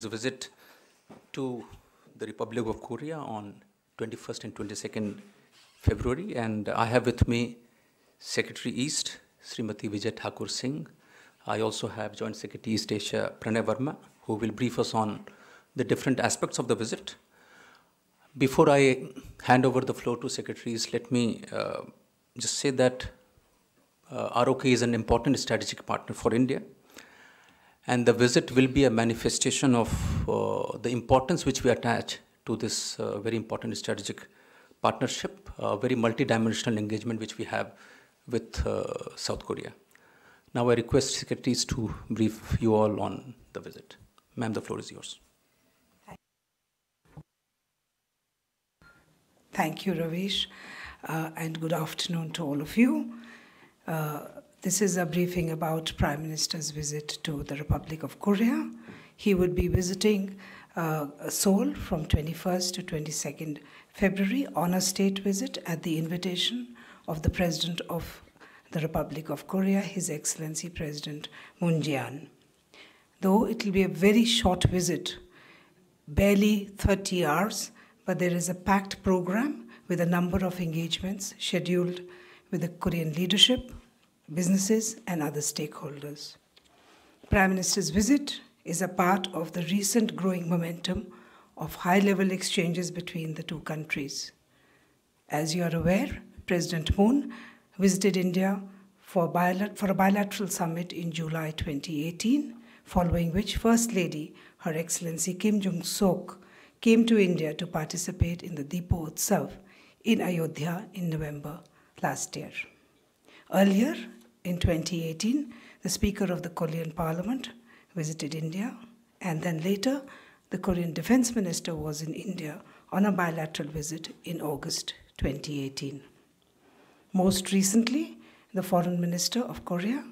A visit to the Republic of Korea on 21st and 22nd February, and I have with me Secretary East, Srimati Vijay Thakur Singh. I also have Joint Secretary East Asia, Pranay Verma, who will brief us on the different aspects of the visit. Before I hand over the floor to Secretaries, let me just say that ROK is an important strategic partner for India. And the visit will be a manifestation of the importance which we attach to this very important strategic partnership, very multidimensional engagement which we have with South Korea. Now I request secretaries to brief you all on the visit. Ma'am, the floor is yours. Thank you, Ravish, and good afternoon to all of you. This is a briefing about Prime Minister's visit to the Republic of Korea. He would be visiting Seoul from 21st to 22nd February on a state visit at the invitation of the President of the Republic of Korea, His Excellency President Moon Jae-in. Though it will be a very short visit, barely 30 hours, but there is a packed program with a number of engagements scheduled with the Korean leadership, businesses, and other stakeholders. Prime Minister's visit is a part of the recent growing momentum of high-level exchanges between the two countries. As you are aware, President Moon visited India for a bilateral summit in July 2018, following which First Lady, Her Excellency Kim Jong-sok, came to India to participate in the Deepo Utsav in Ayodhya in November last year. Earlier, in 2018, the Speaker of the Korean Parliament visited India, and then later, the Korean Defense Minister was in India on a bilateral visit in August 2018. Most recently, the Foreign Minister of Korea,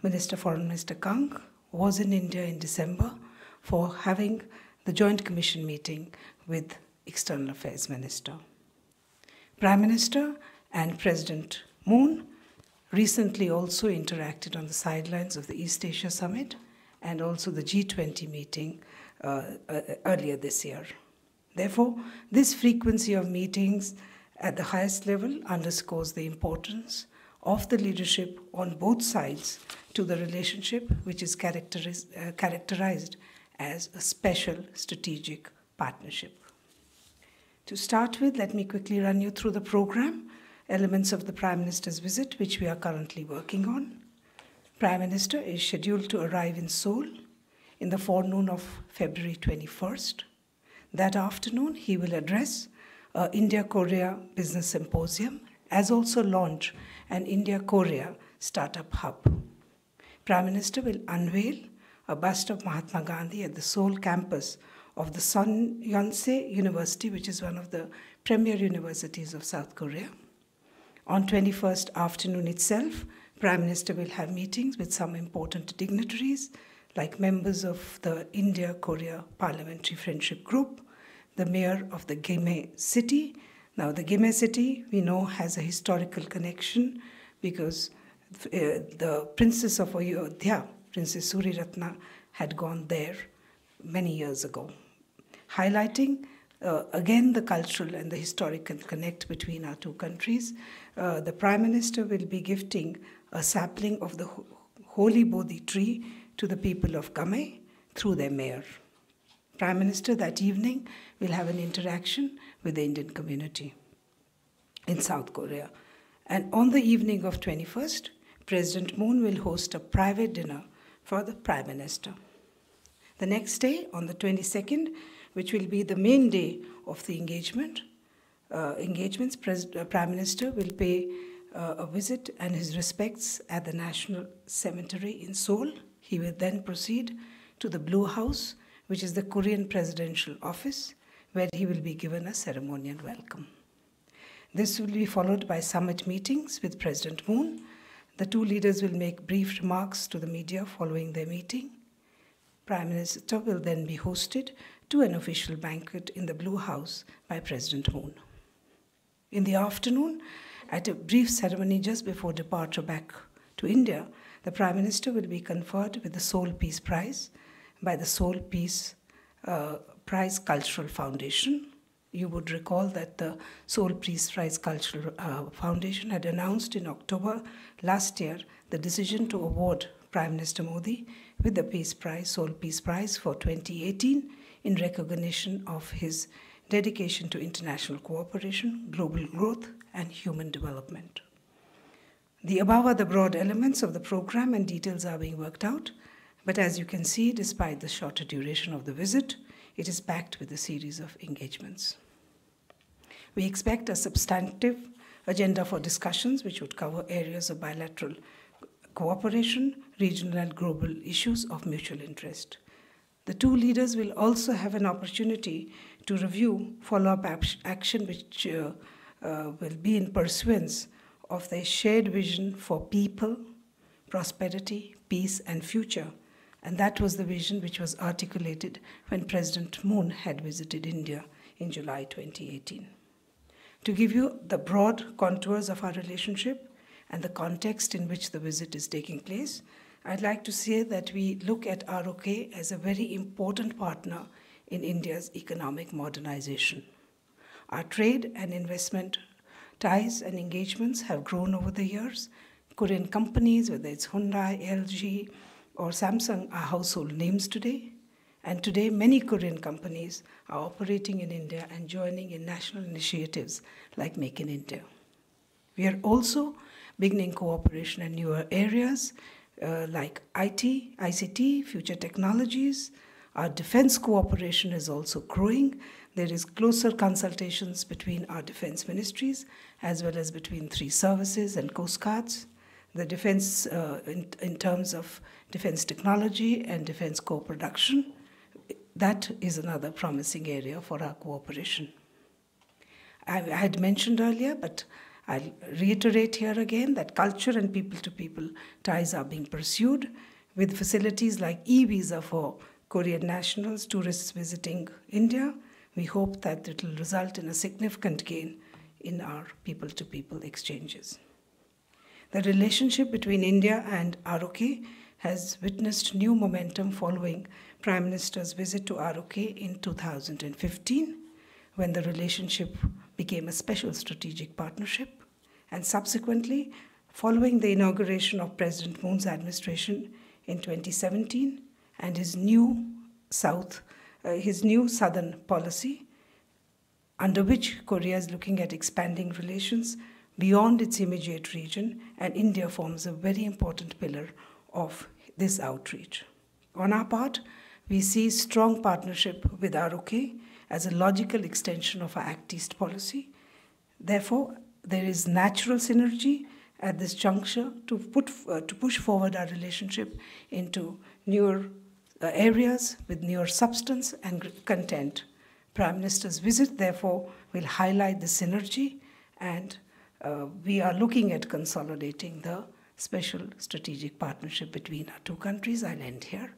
Foreign Minister Kang, was in India in December for having the Joint Commission meeting with External Affairs Minister. Prime Minister and President Moon recently also interacted on the sidelines of the East Asia Summit and also the G20 meeting earlier this year. Therefore, this frequency of meetings at the highest level underscores the importance of the leadership on both sides to the relationship, which is characterized as a special strategic partnership. To start with, let me quickly run you through the program, elements of the Prime Minister's visit, which we are currently working on. Prime Minister is scheduled to arrive in Seoul in the forenoon of February 21st. That afternoon, he will address India-Korea Business Symposium, as also launch an India-Korea Startup Hub. Prime Minister will unveil a bust of Mahatma Gandhi at the Seoul campus of the Son Yonsei University, which is one of the premier universities of South Korea. On 21st afternoon itself, Prime Minister will have meetings with some important dignitaries, like members of the India-Korea Parliamentary Friendship Group, the mayor of the Gimhae city. Now, the Gimhae city, we know, has a historical connection because the Princess of Ayodhya, Princess Suriratna, had gone there many years ago, highlighting again the cultural and the historical connect between our two countries. The Prime Minister will be gifting a sapling of the Holy Bodhi tree to the people of Gimhae through their mayor. Prime Minister that evening will have an interaction with the Indian community in South Korea. And on the evening of 21st, President Moon will host a private dinner for the Prime Minister. The next day, on the 22nd, which will be the main day of the engagements, Prime Minister will pay a visit and his respects at the National Cemetery in Seoul. He will then proceed to the Blue House, which is the Korean Presidential Office, where he will be given a ceremonial welcome. This will be followed by summit meetings with President Moon. The two leaders will make brief remarks to the media following their meeting. Prime Minister will then be hosted to an official banquet in the Blue House by President Moon. In the afternoon, at a brief ceremony just before departure back to India, the Prime Minister will be conferred with the Seoul Peace Prize by the Seoul Peace Prize Cultural Foundation. You would recall that the Seoul Peace Prize Cultural Foundation had announced in October last year the decision to award Prime Minister Modi with the Peace Prize, Seoul Peace Prize for 2018 in recognition of his dedication to international cooperation, global growth, and human development. The above are the broad elements of the program and details are being worked out, but as you can see, despite the shorter duration of the visit, it is packed with a series of engagements. We expect a substantive agenda for discussions which would cover areas of bilateral cooperation, regional and global issues of mutual interest. The two leaders will also have an opportunity to review follow-up action which will be in pursuance of their shared vision for people, prosperity, peace, and future. And that was the vision which was articulated when President Moon had visited India in July 2018. To give you the broad contours of our relationship and the context in which the visit is taking place, I'd like to say that we look at ROK as a very important partner in India's economic modernization. Our trade and investment ties and engagements have grown over the years. Korean companies, whether it's Hyundai, LG, or Samsung, are household names today. And today, many Korean companies are operating in India and joining in national initiatives like Make in India. We are also beginning cooperation in newer areas like IT, ICT, future technologies. Our defense cooperation is also growing. There is closer consultations between our defense ministries as well as between three services and coast guards. The defense, in terms of defense technology and defense co-production, that is another promising area for our cooperation. I had mentioned earlier, but I'll reiterate here again that culture and people-to-people ties are being pursued with facilities like e-visa for Korean nationals, tourists visiting India. We hope that it will result in a significant gain in our people-to-people exchanges. The relationship between India and ROK has witnessed new momentum following Prime Minister's visit to ROK in 2015, when the relationship became a special strategic partnership, and subsequently, following the inauguration of President Moon's administration in 2017 and his new southern policy, under which Korea is looking at expanding relations beyond its immediate region, and India forms a very important pillar of this outreach. On our part, we see strong partnership with ROK as a logical extension of our Act East policy. Therefore, there is natural synergy at this juncture to push forward our relationship into newer areas with newer substance and content. Prime Minister's visit, therefore, will highlight the synergy, and we are looking at consolidating the special strategic partnership between our two countries. I'll end here.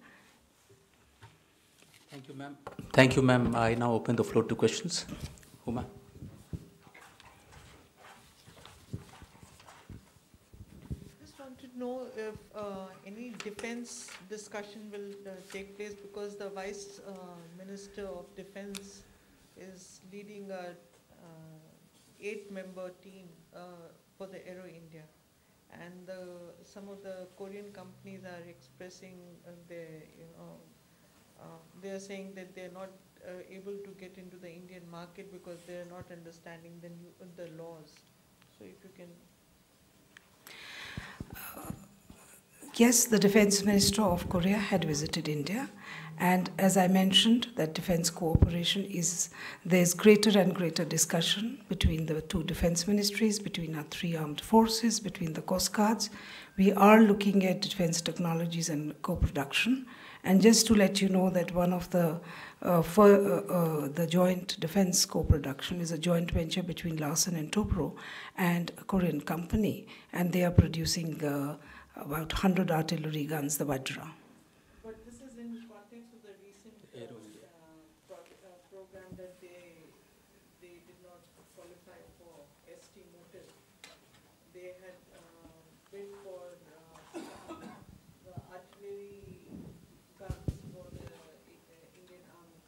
Thank you, ma'am. Thank you, ma'am. I now open the floor to questions. Huma. Just want to know if any defense discussion will take place, because the Vice Minister of Defense is leading a 8-member team for the Aero India. And some of the Korean companies are expressing they are saying that they're not able to get into the Indian market because they're not understanding the laws. So if you can... Yes, the Defense Minister of Korea had visited India, and as I mentioned, that defense cooperation there's greater and greater discussion between the two defense ministries, between our three armed forces, between the coast guards. We are looking at defense technologies and co-production. And just to let you know that one of the joint defense co-production is a joint venture between Larsen and Toubro and a Korean company, and they are producing about 100 artillery guns, the Vajra. But this is in context of the recent program that they did not qualify for ST motive. They had bid for the artillery guns for the Indian Army.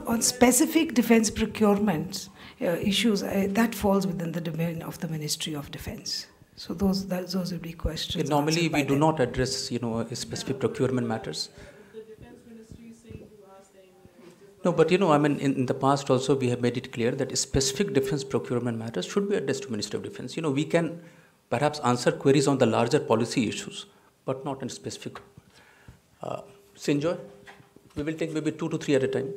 On specific defense procurement issues, that falls within the domain of the Ministry of Defense. So those would be questions. Normally, we do not address, specific procurement matters. No, but in the past also we have made it clear that specific defense procurement matters should be addressed to Ministry of Defense. We can perhaps answer queries on the larger policy issues, but not in specific. Sinjoy, we will take maybe 2 to 3 at a time.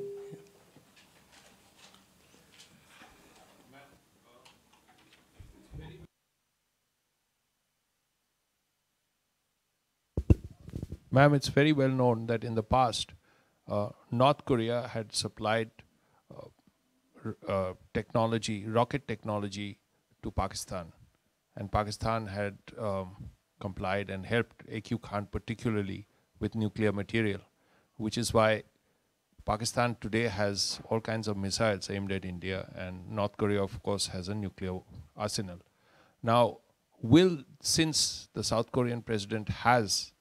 Ma'am, it's very well known that in the past, North Korea had supplied rocket technology to Pakistan. And Pakistan had complied and helped AQ Khan particularly with nuclear material, which is why Pakistan today has all kinds of missiles aimed at India, and North Korea, of course, has a nuclear arsenal. Now, since the South Korean president has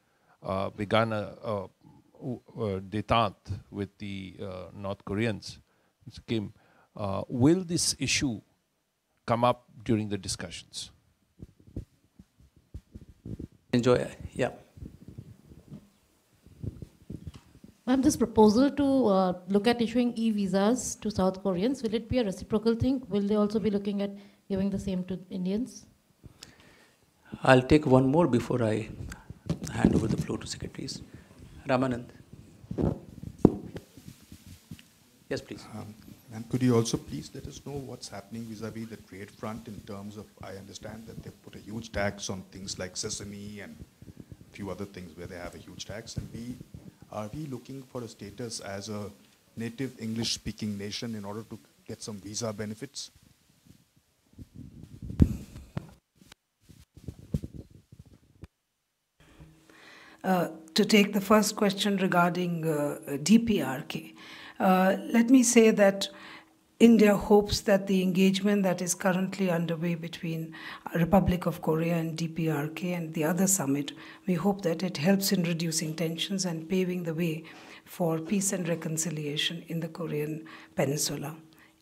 begun a détente with the North Koreans, Kim, will this issue come up during the discussions? Enjoy, yeah. Ma'am, this proposal to look at issuing e-visas to South Koreans, will it be a reciprocal thing? Will they also be looking at giving the same to Indians? I'll take one more before I hand over the floor to secretaries. Ramanand. Yes, please. Ma'am, could you also please let us know what's happening vis-a-vis the trade front in terms of, I understand that they've put a huge tax on things like sesame and a few other things where they have a huge tax, and are we looking for a status as a native English-speaking nation in order to get some visa benefits? To take the first question regarding DPRK, let me say that India hopes that the engagement that is currently underway between Republic of Korea and DPRK and the other summit, we hope that it helps in reducing tensions and paving the way for peace and reconciliation in the Korean Peninsula.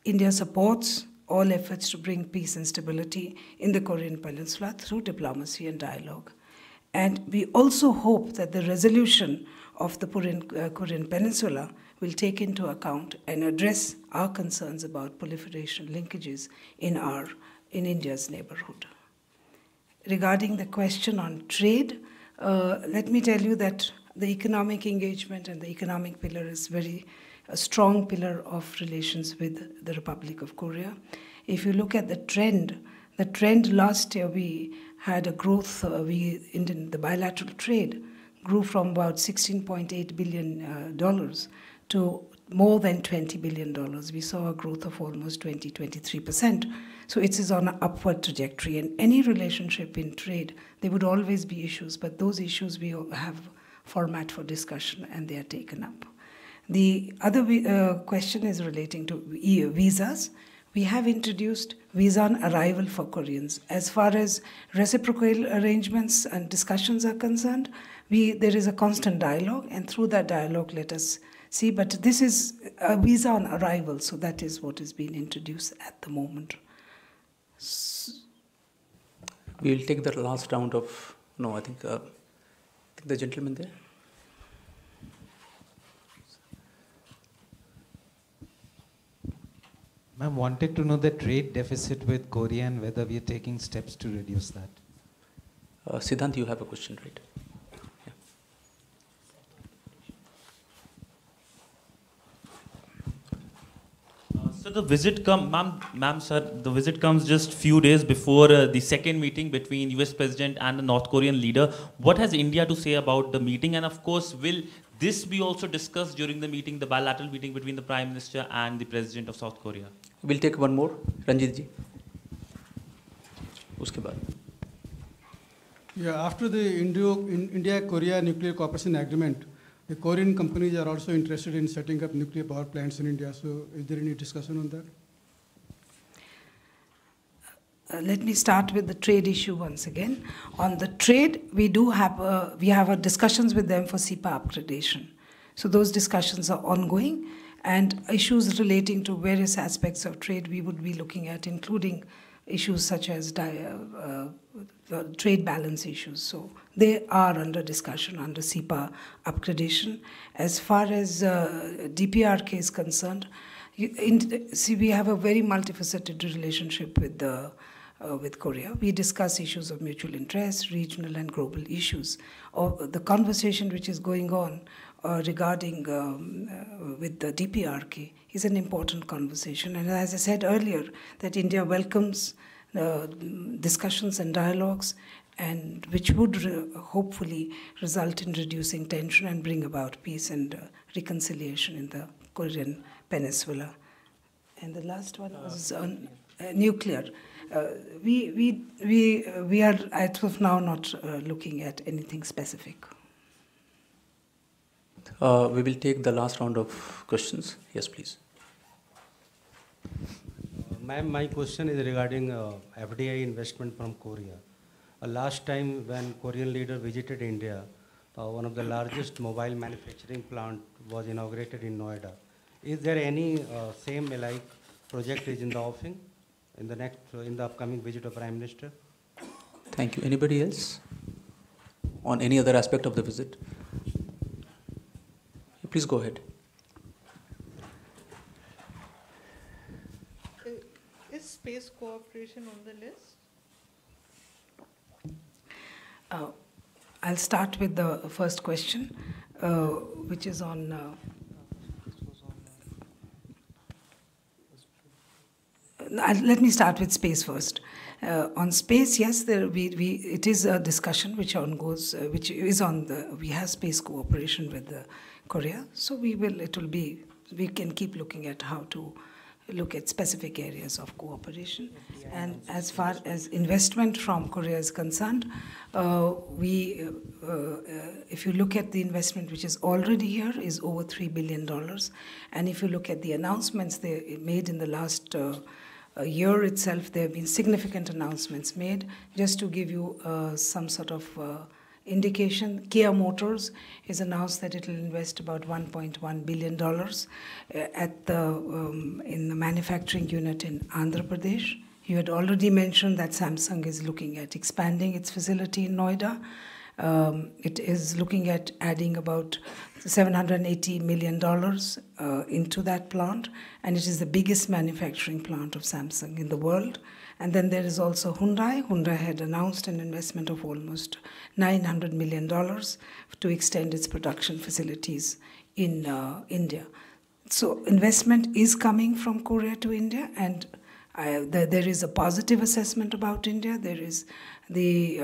India supports all efforts to bring peace and stability in the Korean Peninsula through diplomacy and dialogue. And we also hope that the resolution of the Korean Peninsula will take into account and address our concerns about proliferation linkages in India's neighborhood. Regarding the question on trade, let me tell you that the economic engagement and the economic pillar is a strong pillar of relations with the Republic of Korea. If you look at the trend last year, we had a growth, in the bilateral trade grew from about $16.8 billion to more than $20 billion. We saw a growth of almost 23%. So it is on an upward trajectory. And any relationship in trade, there would always be issues, but those issues we have format for discussion and they are taken up. The other question is relating to visas. We have introduced visa on arrival for Koreans. As far as reciprocal arrangements and discussions are concerned, there is a constant dialogue, and through that dialogue, let us see. But this is a visa on arrival, so that is what is being introduced at the moment. We will take the last round of, I think the gentleman there. Ma'am, wanted to know the trade deficit with Korea and whether we are taking steps to reduce that. Siddhant, you have a question, right? So the visit the visit comes just few days before the second meeting between US President and the North Korean leader. What has India to say about the meeting? And of course, will this be also discussed during the meeting, the bilateral meeting between the Prime Minister and the President of South Korea? We'll take one more. Ranjit ji. Uske baad. Yeah, after the India-Korea nuclear cooperation agreement, the Korean companies are also interested in setting up nuclear power plants in India. So is there any discussion on let me start with the trade issue once again. On the trade, we have discussions with them for SEPA accreditation. So those discussions are ongoing, and issues relating to various aspects of trade we would be looking at, including issues such as trade balance issues. So they are under discussion under SEPA accreditation. As far as DPRK is concerned, we have a very multifaceted relationship with Korea. We discuss issues of mutual interest, regional and global issues. The conversation which is going on regarding with the DPRK is an important conversation. And as I said earlier, that India welcomes discussions and dialogues, and which would hopefully result in reducing tension and bring about peace and reconciliation in the Korean Peninsula. And the last one was on nuclear. We are, as of now, not looking at anything specific. We will take the last round of questions. Yes, please. Ma'am, my question is regarding FDI investment from Korea. Last time when Korean leader visited India, one of the largest mobile manufacturing plant was inaugurated in Noida. Is there any same alike project is in the offing in the upcoming visit of Prime Minister? Thank you. Anybody else on any other aspect of the visit? Please go ahead. Is space cooperation on the list? I'll start with the first question, which is on. Let me start with space first. On space, yes, it is a discussion which is on the. We have space cooperation with Korea, so we can keep looking at how to look at specific areas of cooperation. And as far as investment from Korea is concerned, if you look at the investment which is already here, is over $3 billion. And if you look at the announcements they made in the last year itself, there have been significant announcements made. Just to give you some sort of indication, Kia Motors has announced that it will invest about $1.1 billion in the manufacturing unit in Andhra Pradesh. You had already mentioned that Samsung is looking at expanding its facility in Noida. It is looking at adding about $780 million into that plant, and it is the biggest manufacturing plant of Samsung in the world. And then there is also Hyundai. Hyundai had announced an investment of almost $900 million to extend its production facilities in India. So investment is coming from Korea to India, and there is a positive assessment about India. There is the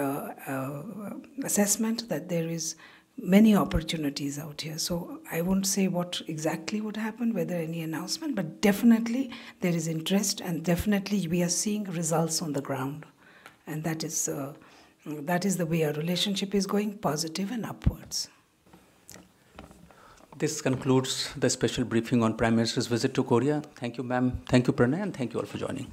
assessment that there is many opportunities out here. So I won't say what exactly would happen, whether any announcement, but definitely there is interest, and definitely we are seeing results on the ground. And that is the way our relationship is going, positive and upwards. This concludes the special briefing on Prime Minister's visit to Korea. Thank you, ma'am. Thank you, Pranay, and thank you all for joining.